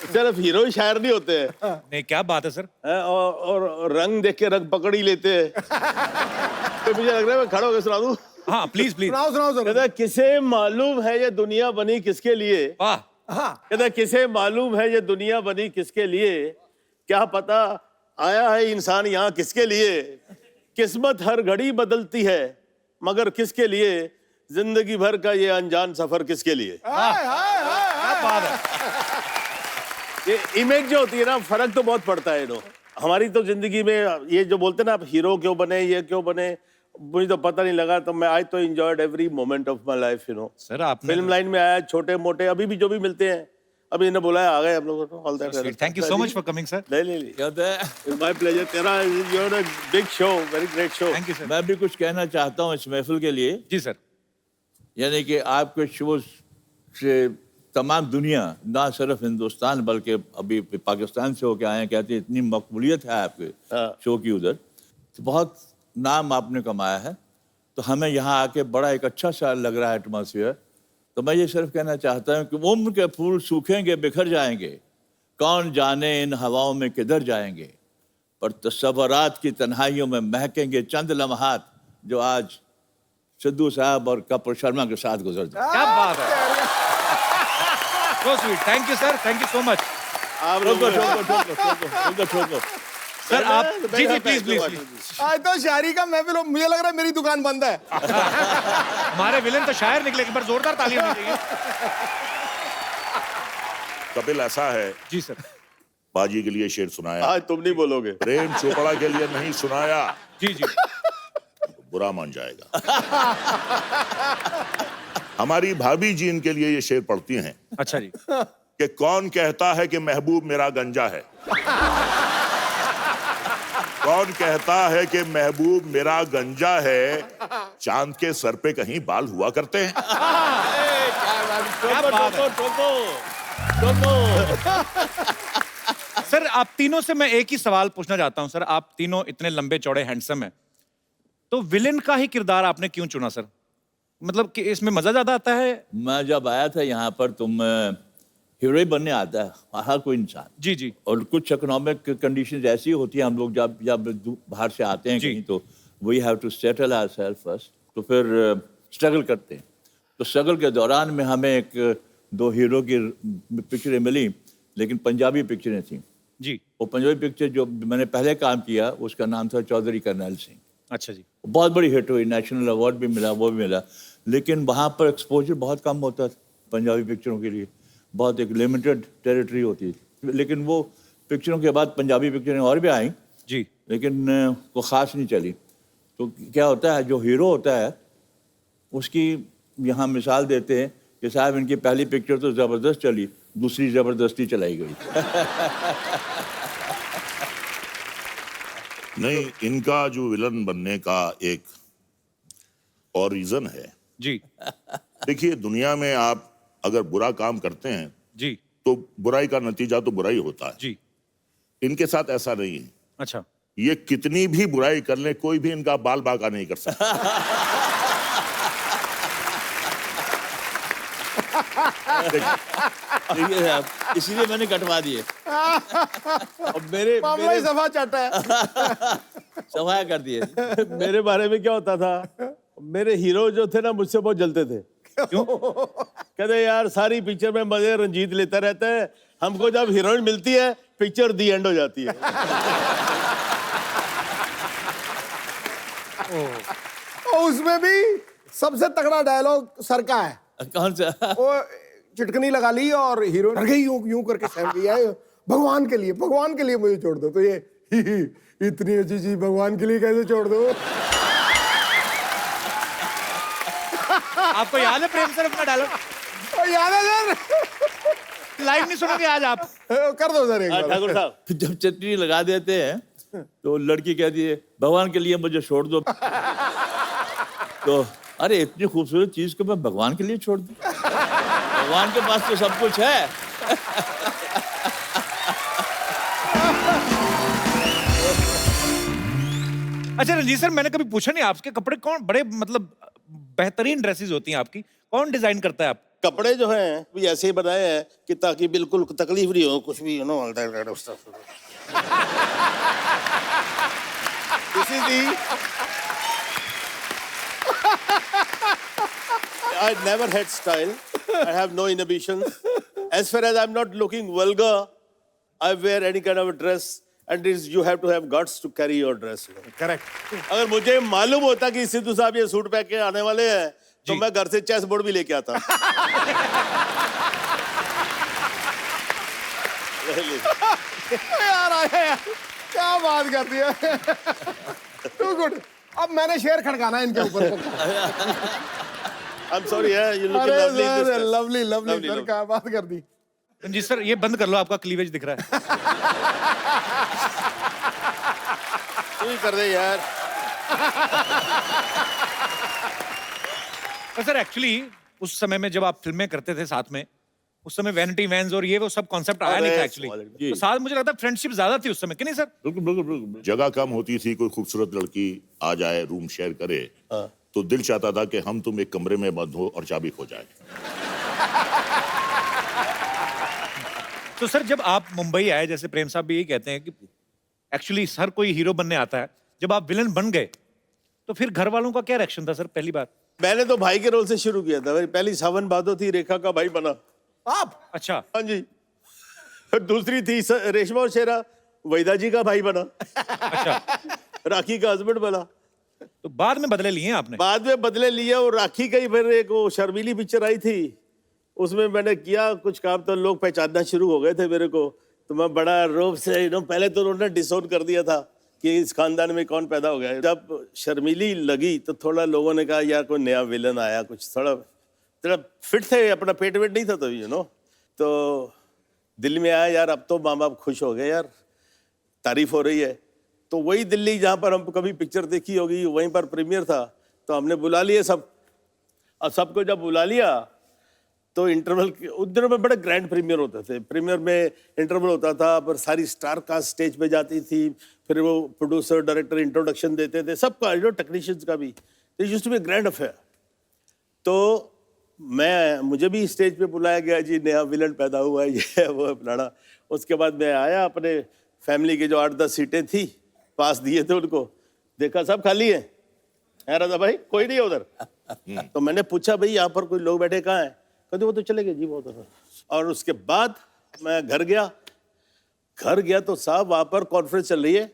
सिर्फ हीरो ही शायर नहीं होते हैं। नहीं, क्या बात है सर। और रंग देख के रंग पकड़ ही लेते हैं। तो मुझे लग रहा है मैं खड़ा होकर सुना दूं। हाँ प्लीज प्लीज। सुनाओ सुनाओ कहता सुनाओ। है, किसे मालूम है ये दुनिया बनी किसके लिए। वाह। हाँ कहता है, किसे मालूम है ये दुनिया बनी किसके लिए, क्या पता आया है इंसान यहाँ किसके लिए। किस्मत हर घड़ी बदलती है मगर किसके लिए, जिंदगी भर का ये अनजान सफर किसके लिए। हाय, हाय, हाय, क्या बात है। ये इमेज जो होती है ना, फर्क तो बहुत पड़ता है। हमारी तो जिंदगी में ये जो बोलते हैं ना, आप हीरो क्यों बने, ये क्यों बने, मुझे तो पता नहीं लगा। तो मैं आई तो enjoyed every moment of my life. Sir आपने फिल्म लाइन में आया, छोटे मोटे अभी भी जो भी मिलते हैं, अभी इन्हें बुलाया, आ गए हम लोग। All that, thank you so much for coming sir. नहीं, माय प्लेजर। तेरा you are a big show, very great show. Thank you sir. मैं भी कुछ कहना चाहता हूँ इस महफिल के लिए। जी सर। यानी कि आपके शो से तमाम दुनिया, ना सिर्फ हिंदुस्तान बल्कि अभी पाकिस्तान से होके आए हैं, कहते हैं इतनी मकबूलियत है आपके शो की उधर, तो बहुत नाम आपने कमाया है। तो हमें यहाँ आके बड़ा एक अच्छा सा लग रहा है एटमॉस्फेयर। तो मैं ये सिर्फ कहना चाहता हूँ कि उम्र के फूल सूखेंगे बिखर जाएंगे, कौन जाने इन हवाओं में किधर जाएंगे, पर तस्वरात की तन्हाइयों में महकेंगे चंद लम्हात जो आज सिद्धू साहब और कपूर शर्मा के साथ गुजर जाए। क्या बात है। So sweet. Thank you sir, thank you so much. ठोको। सर आप जी जी प्लीज प्लीज प्लीज। आज तो शायरी का महफिल हो, मुझे लग रहा है मेरी दुकान बंद है। हमारे विलेन तो शायर निकले, एक बार जोरदार ताली होनी चाहिए। कपिल, ऐसा है, जी सर। बाजी के लिए शेर सुनाया, आज तुम नहीं बोलोगे। प्रेम चोपड़ा के लिए नहीं सुनाया, जी जी। बुरा मान जाएगा। हमारी भाभी जी इनके लिए ये शेर पढ़ती हैं अच्छा जी। कि कौन कहता है कि महबूब मेरा गंजा है, कौन कहता है कि महबूब मेरा गंजा है, चांद के सर पे कहीं बाल हुआ करते हैं। क्या बात है। सर आप तीनों से मैं एक ही सवाल पूछना चाहता हूं। सर आप तीनों इतने लंबे चौड़े हैंडसम हैं, तो विलेन का ही किरदार आपने क्यों चुना सर? मतलब कि इसमें मजा ज्यादा आता है? मैं जब आया था यहाँ पर, तुम हीरो ही बनने आता है हर कोई इंसान। जी जी। और कुछ इकोनॉमिक कंडीशंस ऐसी होती हैं, हम लोग जब जब बाहर से आते हैं कहीं, तो we have to settle ourselves first, तो फिर स्ट्रगल करते हैं। तो स्ट्रगल के दौरान में हमें एक दो हीरो की पिक्चरें मिली, लेकिन पंजाबी पिक्चरें थी जी। वो पंजाबी पिक्चर जो मैंने पहले काम किया उसका नाम था चौधरी करनैल सिंह। अच्छा जी। बहुत बड़ी हिट हुई, नेशनल अवार्ड भी मिला, वो भी मिला। लेकिन वहाँ पर एक्सपोजर बहुत कम होता था पंजाबी पिक्चरों के लिए, बहुत एक लिमिटेड टेरिटरी होती थी। लेकिन वो पिक्चरों के बाद पंजाबी पिक्चरें और भी आई जी, लेकिन वो ख़ास नहीं चली। तो क्या होता है, जो हीरो होता है उसकी यहाँ मिसाल देते हैं कि साहब इनकी पहली पिक्चर तो ज़बरदस्त चली, दूसरी ज़बरदस्ती चलाई गई। नहीं, इनका जो विलन बनने का एक और रीजन है। जी देखिए, दुनिया में आप अगर बुरा काम करते हैं जी तो बुराई का नतीजा तो बुराई होता है। जी। इनके साथ ऐसा नहीं है। अच्छा। ये कितनी भी बुराई कर ले, कोई भी इनका बाल बाका नहीं कर सकता। देखिए साहब, इसीलिए मैंने कटवा दिए। अब मेरे मामला ही सफा चाटा है। सफाया कर दिए। मेरे बारे में क्या होता था, मेरे हीरो जो थे ना मुझसे बहुत जलते थे। क्यों? कहते यार सारी पिक्चर में मजे रंजीत लेता रहता है, हमको जब हीरोइन मिलती है पिक्चर दी एंड हो जाती है। और उसमें भी सबसे तगड़ा डायलॉग सर का है। कौन सा? वो चिटकनी लगा ली और हीरो डर गई, यूं यूं करके सहम गया है, भगवान के लिए मुझे छोड़ दो। तो ये इतनी अच्छी चीज भगवान के लिए कैसे छोड़ दो? आपको याद है प्रेम सर अपना डायलॉग? और याद है सर? लाइव नहीं सुनोगे आज आप? कर दो सर एक बार। ठाकुर साहब, जब चटनी लगा देते हैं तो लड़की कहती है भगवान के लिए मुझे छोड़ दो। तो अरे इतनी खूबसूरत चीज को मैं भगवान के लिए छोड़ दूं? भगवान के पास तो सब कुछ है। अच्छा रंजीत सर, मैंने कभी पूछा नहीं आपके कपड़े कौन बड़े मतलब बेहतरीन ड्रेसेस होती हैं आपकी, कौन डिजाइन करता है आप? कपड़े जो हैं भी ऐसे ही बनाए हैं कि ताकि बिल्कुल तकलीफ नहीं हो कुछ भी, you know, all that kind of stuff. This is the I never had style. I have no inhibitions. As far as I'm not looking vulgar, I wear any kind of a dress, and you have to have guts to carry your dress. Correct. अगर मुझे मालूम होता कि सिद्धू साहब ये suit पहन के आने वाले हैं, तो मैं घर से चेस बोर्ड भी लेके आता। यार आया यार, क्या बात कर दी है। Too good. अब मैंने शेर खड़काना है इनके ऊपर। I'm sorry, yeah, you look अरे lovely in this sir, dress. Lovely lovely Lovely, sir, lovely. क्या बात कर दी। जी सर, ये बंद कर लो, आपका क्लीवेज दिख रहा है। तू ही कर दे यार। सर एक्चुअली उस समय में जब आप फिल्में करते थे साथ में, उस समय वैनिटी वैन्स और ये वो सब कॉन्सेप्ट आया नहीं था अरे, एक्चुअली। तो साथ मुझे लगता है फ्रेंडशिप ज्यादा थी उस समय, कि नहीं सर? बिल्कुल बिल्कुल बिल्कुल। जगह कम होती थी, कोई खूबसूरत लड़की आ जाए, रूम शेयर करे, तो दिल चाहता था कि हम तुम एक कमरे में बंद हो और चाबी खो जाए। तो सर जब आप मुंबई आए, जैसे प्रेम साहब भी यही कहते हैं कि एक्चुअली हर कोई हीरो बनने आता है, जब आप विलन बन गए तो फिर घर वालों का क्या रिएक्शन था सर पहली बार? मैंने तो भाई के रोल से शुरू किया था। मेरी पहली सावन भादो थी, रेखा का भाई बना। आप अच्छा। हाँ जी। फिर दूसरी थी रेशमा और शेरा, वैदा जी का भाई बना। अच्छा, राखी का हस्बैंड बना। तो बाद में बदले लिए आपने? बाद में बदले लिया, और राखी का ही फिर एक वो शर्मीली पिक्चर आई थी, उसमें मैंने किया कुछ काम, तो लोग पहचानना शुरू हो गए थे मेरे को। तो मैं बड़ा रोब से, पहले तो उन्होंने डिसोन कर दिया था कि इस खानदान में कौन पैदा हो गया। जब शर्मीली लगी तो थोड़ा लोगों ने कहा यार कोई नया विलन आया, कुछ थोड़ा थोड़ा फिट थे, अपना पेट वेट नहीं था तो तो दिल में आया यार अब तो माँ बाप खुश हो गए यार, तारीफ हो रही है। तो वही दिल्ली जहाँ पर हम कभी पिक्चर देखी होगी, वहीं पर प्रीमियर था, तो हमने बुला लिए सब। अब सबको जब बुला लिया तो इंटरवल उस दिनों में बड़े ग्रैंड प्रीमियर होते थे। प्रीमियर में इंटरवल होता था, पर सारी स्टार कास्ट स्टेज पे जाती थी, फिर वो प्रोड्यूसर डायरेक्टर इंट्रोडक्शन देते थे, सबका टेक्नीशियंस का भी। तो used to be grand affair. तो मुझे भी स्टेज पे बुलाया गया, जी नया विलन पैदा हुआ है, ये वो फलाना। उसके बाद मैं आया, अपने फैमिली के जो 8-10 सीटें थी पास दिए थे उनको, देखा सब खाली है। राजा भाई कोई नहीं है उधर। तो मैंने पूछा भाई यहाँ पर कोई लोग बैठे कहाँ हैं? कहते वो तो चले गए जी बहुत। और उसके बाद मैं घर गया तो साहब वहाँ पर कॉन्फ्रेंस चल रही है,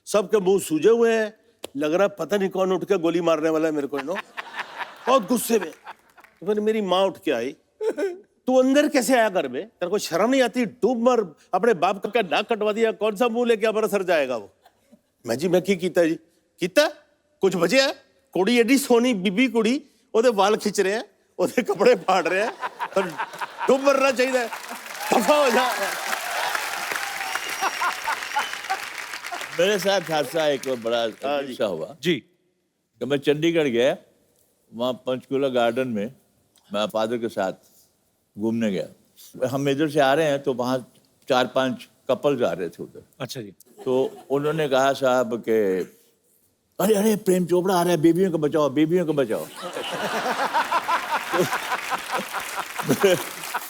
सबके मुंह सूजे हुए हैं, लग रहा पता नहीं कौन उठ के गोली मारने वाला है मेरे को, बहुत गुस्से में। तो फिर मेरी माँ उठ के आई, तू अंदर कैसे आया घर में, तेरे को शर्म नहीं आती? डूब मर, अपने बाप का नाक कटवा दिया, कौन सा मुंह लेके हमारा सर जाएगा वो? मैं की कीता जी? कीता कुछ बचे है? कुड़ी एडी सोनी बीबी कुड़ी, ओदे वाल खिंच रहे हैं, ओदे कपड़े फाड़ रहे हैं, तो डूब मरना चाहिए, दफा हो जा। मेरे साथ हादसा एक बड़ा अजीब सा हुआ जी। कि मैं चंडीगढ़ गया, वहाँ पंचकूला गार्डन में मैं फादर के साथ घूमने गया। हम इधर से आ रहे हैं तो वहाँ 4-5 कपल्स आ रहे थे उधर। अच्छा जी। तो उन्होंने कहा साहब कि अरे अरे प्रेम चोपड़ा आ रहा है, बेबियों को बचाओ, बेबियों को बचाओ।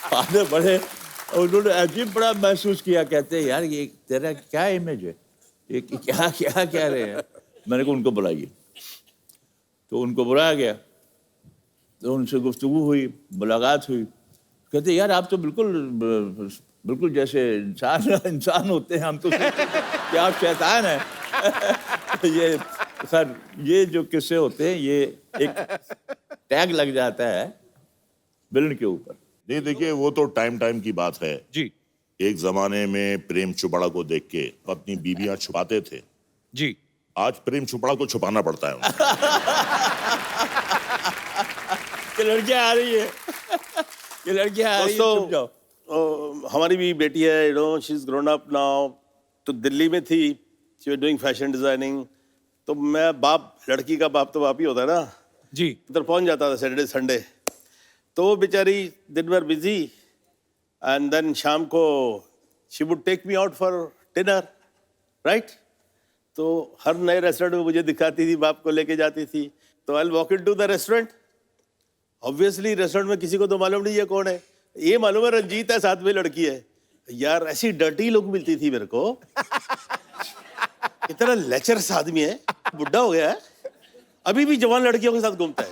फादर बड़े, उन्होंने अजीब बड़ा महसूस किया, कहते हैं यार ये तेरा क्या इमेज है, ये क्या क्या कह रहे हैं। मैंने कहा उनको बुलाइए। तो उनको बुलाया गया, तो उनसे गुफ्तगू हुई, मुलाकात हुई। कहते यार आप तो बिल्कुल जैसे इंसान होते हैं, हम तो क्या आप शैतान हैं। ये सर ये जो किस्से होते हैं, ये एक टैग लग जाता है विलन के ऊपर। नहीं देखिए, वो तो टाइम की बात है जी। एक जमाने में प्रेम चोपड़ा को देख के अपनी बीबियां छुपाते थे, जी। आज प्रेम चोपड़ा को छुपाना पड़ता है उनको। कि लड़कियां आ रही है, कि लड़कियां आ रही है, छुप जाओ। हमारी भी बेटी है, she is grown up now. तो दिल्ली में थी, she was doing fashion designing. तो मैं बाप, लड़की का बाप तो बाप ही होता है ना जी। उधर पहुंच जाता था सैटरडे संडे। तो वो बेचारी दिन भर बिजी, एंड देन शाम को she would take me out for dinner, right. तो हर नए रेस्टोरेंट में मुझे दिखाती थी, बाप को लेके जाती थी। तो I walk into the restaurant, obviously restaurant में किसी को तो मालूम नहीं है कौन है, ये मालूम है रंजीत है, साथ में लड़की है। यार ऐसी डर्टी लुक मिलती थी मेरे को, इतना लेक्चरस आदमी है, बुढ़ा हो गया है, अभी भी जवान लड़कियों के साथ घूमता है।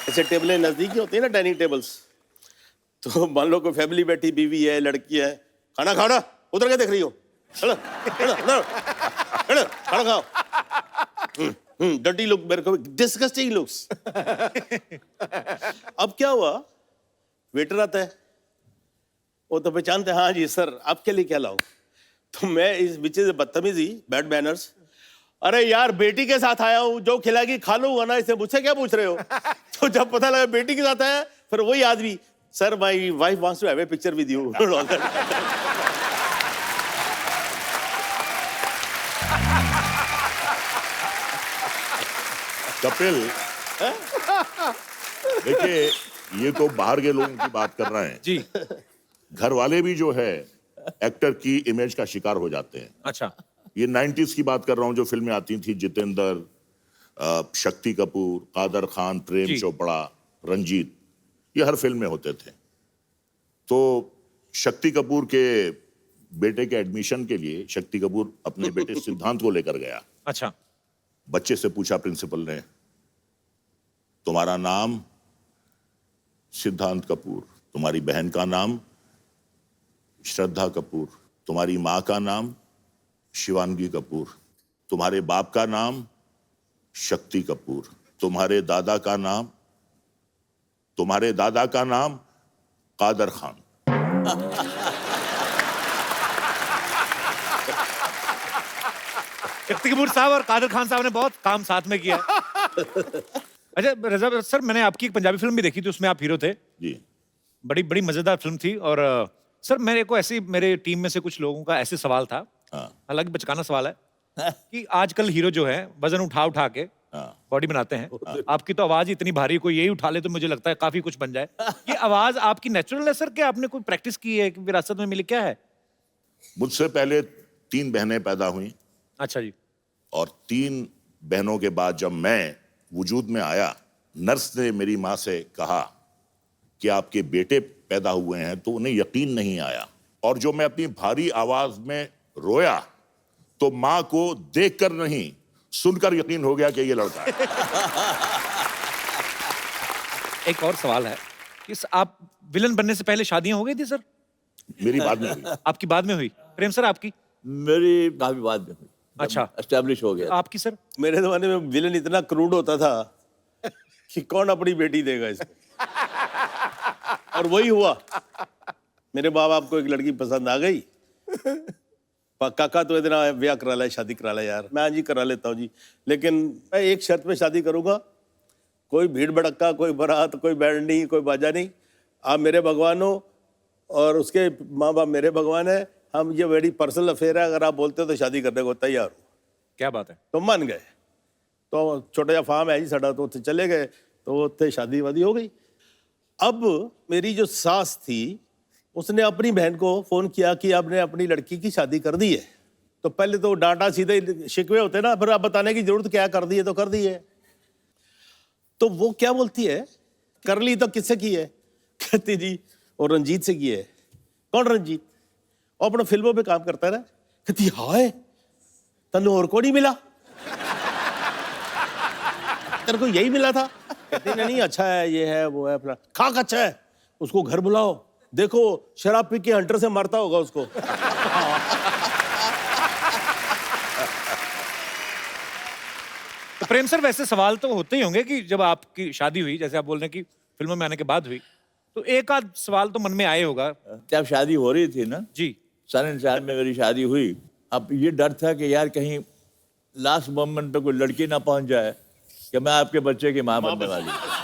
ऐसे टेबलें नजदीकी होती है ना, डाइनिंग टेबल्स, तो मान लो कोई फैमिली बैठी, बीवी है, लड़की है, खाना खाना, उधर क्या देख रही हो, चलो चलो चलो चलो खाना खाओ। डर्टी लुक, मेरे को डिस्गस्टिंग लुक्स। अब क्या हुआ, वेटर आता है, वो तो पहचानते हैं, हाँ जी सर आपके लिए क्या लाऊं। तो मैं इस बीच से बदतमीजी, बैड मैनर्स, अरे यार बेटी के साथ आया हूं, जो खिलाएगी खा लूंगा ना, इसे मुझसे क्या पूछ रहे हो। तो जब पता लगा बेटी के साथ आया, फिर वही आदमी, sir my wife wants to have a picture with you. Kapil, देखिए ये तो बाहर के लोगों की बात कर रहे हैं जी। घर वाले भी जो है एक्टर की इमेज का शिकार हो जाते हैं। अच्छा। ये 90s की बात कर रहा हूं, जो फिल्में आती थी, जितेंद्र, शक्ति कपूर, कादर खान, प्रेम चोपड़ा, रंजीत, ये हर फिल्म में होते थे। तो शक्ति कपूर के बेटे के एडमिशन के लिए शक्ति कपूर अपने बेटे सिद्धांत को लेकर गया। अच्छा। बच्चे से पूछा प्रिंसिपल ने, तुम्हारा नाम सिद्धांत कपूर, तुम्हारी बहन का नाम श्रद्धा कपूर, तुम्हारी मां का नाम शिवांगी कपूर, तुम्हारे बाप का नाम शक्ति कपूर, तुम्हारे दादा का नाम कादर खान। शक्ति कपूर साहब और कादर खान साहब ने बहुत काम साथ में किया। अच्छा रजा सर, मैंने आपकी एक पंजाबी फिल्म भी देखी थी, उसमें आप हीरो थे जी। बड़ी बड़ी मजेदार फिल्म थी। और सर मेरे को ऐसे, मेरे टीम में से कुछ लोगों का ऐसे सवाल था, हालांकि बचकाना सवाल है, कि आजकल हीरो जो है वजन उठा उठा के बॉडी बनाते हैं। आपकी तो आवाज इतनी भारी, कोई यही उठा ले तो मुझे लगता है काफी कुछ बन जाए। ये आवाज आपकी नेचुरल है सर, क्या आपने कोई प्रैक्टिस की है, विरासत में मिली, क्या है? मुझसे पहले 3 बहनें पैदा हुई, अच्छा जी। और 3 बहनों के बाद जब मैं वजूद में आया, नर्स ने मेरी माँ से कहा कि आपके बेटे पैदा हुए हैं, तो उन्हें यकीन नहीं आया। और जो मैं अपनी भारी आवाज में रोया, तो माँ को देखकर नहीं सुनकर यकीन हो गया कि ये लड़का है। एक और सवाल है कि आप विलन बनने से पहले शादियां हो गई थी सर? मेरी बाद में हुई। आपकी बाद में हुई? प्रेम सर आपकी? मेरी काफी बाद में हुई। अच्छा, एस्टेब्लिश हो गया। आपकी सर? मेरे जमाने में विलन इतना क्रूड होता था कि कौन अपनी बेटी देगा इसको। और वही हुआ, मेरे माँ बाप को एक लड़की पसंद आ गई, काका तो इतना ब्याह करा ले, शादी करा ले यार। मैं हाँ जी करा लेता हूँ जी, लेकिन मैं एक शर्त पे शादी करूंगा, कोई भीड़ भड़क्का, कोई बारात, कोई बैंड नहीं, कोई बाजा नहीं। आप मेरे भगवान हो और उसके माँ बाप मेरे भगवान है। हम ये बड़ी पर्सनल अफेयर है, अगर आप बोलते हो तो शादी करने को तैयार हो। क्या बात है। तो मान गए, तो छोटा जा फार्म है जी साडा, तो उत्थे चले गए, तो उत्थे शादी वादी हो गई। अब मेरी जो सास थी, उसने अपनी बहन को फोन किया कि आपने अपनी लड़की की शादी कर दी है। तो पहले तो डांटा सीधे शिकवे होते ना, फिर आप बताने की जरूरत क्या, कर दी है तो कर दी है। तो वो क्या बोलती है, कर ली तो किससे की है? कहती जी और रंजीत से की है। कौन रंजीत? और अपना फिल्मों पे काम करता है ना। कहती हाय तन्नू और को नहीं मिला, तेरे को यही मिला था? कहती नहीं अच्छा है, ये है वो है, खाक अच्छा है, उसको घर बुलाओ, देखो शराब पी के हंटर से मारता होगा उसको। तो प्रेम सर वैसे सवाल तो होते ही होंगे कि जब आपकी शादी हुई, जैसे आप बोल रहे हैं कि फिल्मों में आने के बाद हुई, तो एक आध सवाल तो मन में आए होगा। जब शादी हो रही थी ना जी, 4 में मेरी शादी हुई। अब ये डर था कि यार कहीं लास्ट मोमेंट पे कोई लड़की ना पहुंच जाए कि मैं आपके बच्चे की माँ बनने वाली हूं।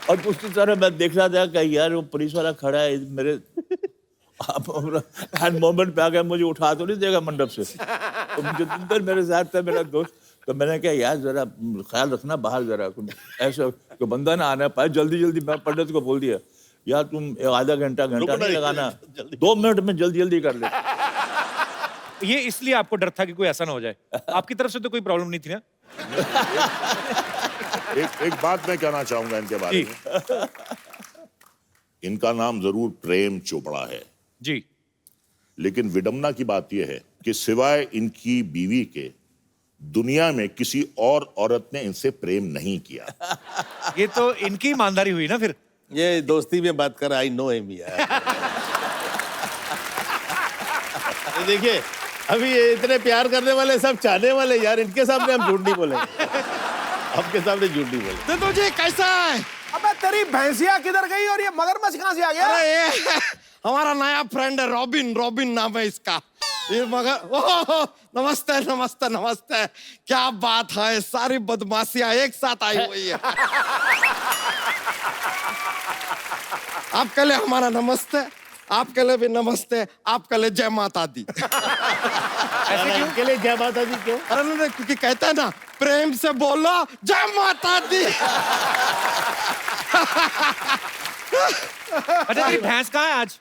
और उसी तरह मैं देख रहा था कि यार वो पुलिस वाला खड़ा है मेरे हैंड मोमेंट पे आ गया, मुझे उठा तो नहीं देगा मंडप से। तो जितेंद्र मेरे साथ था, मेरा दोस्त, तो मैंने कहा यार जरा ख्याल रखना बाहर, जरा ऐसा कोई बंदा ना आना पाए। जल्दी जल्दी मैं पंडित को बोल दिया, यार तुम आधा घंटा नहीं लगाना, 2 मिनट में जल्दी जल्दी कर ले। ये इसलिए आपको डर था कि कोई ऐसा ना हो जाए। आपकी तरफ से तो कोई प्रॉब्लम नहीं थी ना? एक बात मैं कहना चाहूंगा इनके बारे में। इनका नाम जरूर प्रेम चोपड़ा है, जी। लेकिन विडंबना की बात यह है कि सिवाय इनकी बीवी के दुनिया में किसी और औरत ने इनसे प्रेम नहीं किया। ये तो इनकी ईमानदारी हुई ना फिर। ये दोस्ती में बात कर, आई नो हिम यार। ये देखिए, अभी ये इतने प्यार करने वाले सब चाहने वाले यार, इनके सामने हम झूठ नहीं बोलेंगे। आपके सामने झूठ नहीं बोलेंगे। तो तुझे कैसा है? अबे तेरी भैंसिया किधर गई और ये मगरमच्छ कहाँ से आ गया? अरे ये हमारा नया फ्रेंड है, रॉबिन। रॉबिन नाम है इसका। ये मगर ओह, नमस्ते नमस्ते नमस्ते। क्या बात है, सारी बदमाशियां एक साथ आई हुई है। आपके लिए हमारा नमस्ते, आपके लिए भी नमस्ते, आपके लिए जय माता दी। ऐसे क्यों? इनके लिए जय माता दी क्यों? अरे नहीं, क्योंकि कहता है ना, प्रेम से बोलो जय माता दी। अच्छा, ये भैंस कहाँ है आज?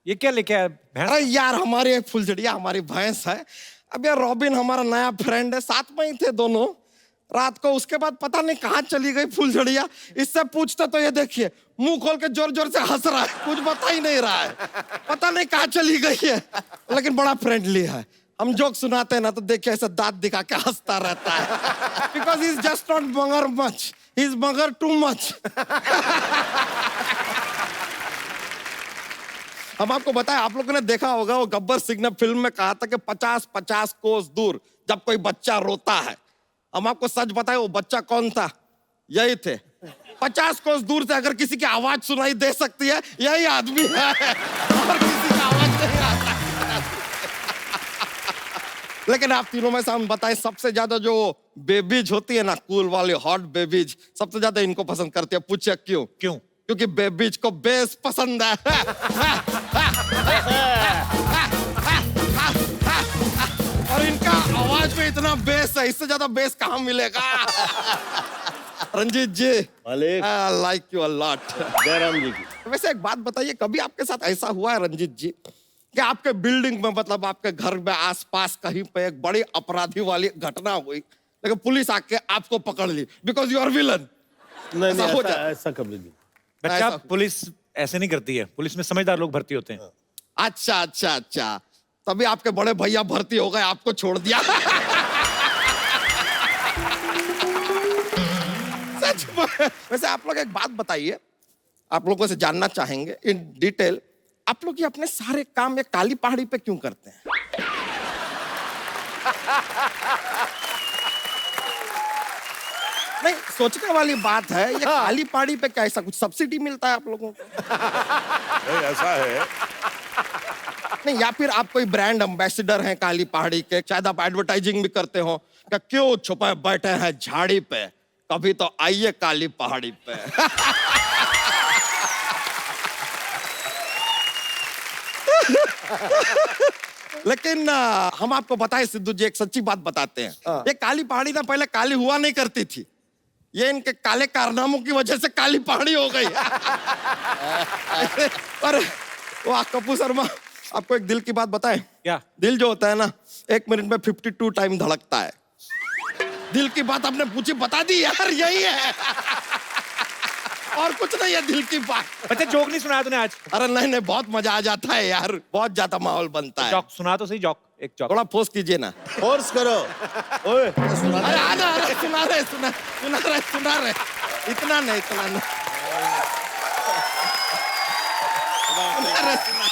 ये क्या लेके आया भैंस? अरे यार, हमारी एक फुलझड़िया हमारी भैंस है। अब यार रॉबिन हमारा नया फ्रेंड है, साथ में ही थे दोनों रात को। उसके बाद पता नहीं कहाँ चली गई फुलझड़िया। इससे पूछते तो ये देखिए मुंह खोल के जोर जोर से हंस रहा है, कुछ बता ही नहीं रहा है, पता नहीं कहाँ चली गई है। लेकिन बड़ा फ्रेंडली है। हम जोक सुनाते हैं ना तो देखिए ऐसा दांत दिखा के हंसता रहता है। बिकॉज इज जस्ट नॉट मगर मच, इज मगर टू मच। हम आपको बताएं, आप लोगों ने देखा होगा वो गब्बर सिंह ने फिल्म में कहा था कि 50-50 कोस दूर जब कोई बच्चा रोता है। हम आपको सच बताएं, वो बच्चा कौन था? यही थे। 50 कोस दूर से अगर किसी की आवाज सुनाई दे सकती है, यही आदमी है। और किसी की आवाज नहीं आता। लेकिन आप तीनों में से हम बताएं, सबसे ज्यादा जो बेबीज होती है ना, कूल वाली हॉट बेबीज, सबसे ज्यादा इनको पसंद करती है। पूछिए क्यों? क्यों? क्योंकि बेबीज को बेस पसंद है। और इनका आवाज में इतना बेस है, इससे ज्यादा बेस कहाँ मिलेगा? रंजीत जी, मालिक। I like you a lot. Jairam ji की। वैसे एक बात बताइए, कभी आपके साथ ऐसा हुआ है रंजीत जी कि आपके बिल्डिंग में, मतलब आपके घर में आसपास कहीं पे एक बड़ी अपराधी वाली घटना हुई, लेकिन पुलिस आके आपको पकड़ ली बिकॉज यू आर विलन? नहीं ऐसा हो नहीं, जाता? ऐसा कभी नहीं। बच्चा, ऐसा- पुलिस ऐसे नहीं करती है। पुलिस में समझदार लोग भर्ती होते हैं। अच्छा अच्छा अच्छा, तभी आपके बड़े भैया भर्ती हो गए, आपको छोड़ दिया। सच में। वैसे आप लोग एक बात बताइए, आप लोगों से जानना चाहेंगे इन डिटेल, आप लोग ये अपने सारे काम ये काली पहाड़ी पे क्यों करते हैं? नहीं, सोचने वाली बात है। ये काली पहाड़ी पे क्या ऐसा कुछ सब्सिडी मिलता है आप लोगों को? नहीं, ऐसा है। नहीं, या फिर आप कोई ब्रांड एम्बेसडर हैं काली पहाड़ी के, शायद आप एडवर्टाइजिंग भी करते हो क्या? क्यों छुपे बैठे हैं झाड़ी पे, कभी तो आइए काली पहाड़ी पे। लेकिन हम आपको बताएं सिद्धू जी, एक सच्ची बात बताते हैं। ये काली पहाड़ी ना पहले काली हुआ नहीं करती थी, ये इनके काले कारनामों की वजह से काली पहाड़ी हो गई। और वाह कपूर शर्मा, आपको एक दिल की बात बताएं? क्या? दिल जो होता है ना, 1 मिनट में 52 टाइम धड़कता है। दिल की बात आपने पूछी, बता दी यार, यही है। और कुछ नहीं है दिल की बात। बच्चा, जोक नहीं सुनाया तूने आज? अरे नहीं नहीं, बहुत मजा आ जाता है यार, बहुत ज्यादा माहौल बनता है। जोक सुना तो सही, जोक, एक जोक। थोड़ा फोर्स कीजिए ना। फोर्स करो। ओए, अरे आना, अरे सुना रहे, सुना रहे। इतना नहीं, इतना नहीं। सुना रहे, सुना।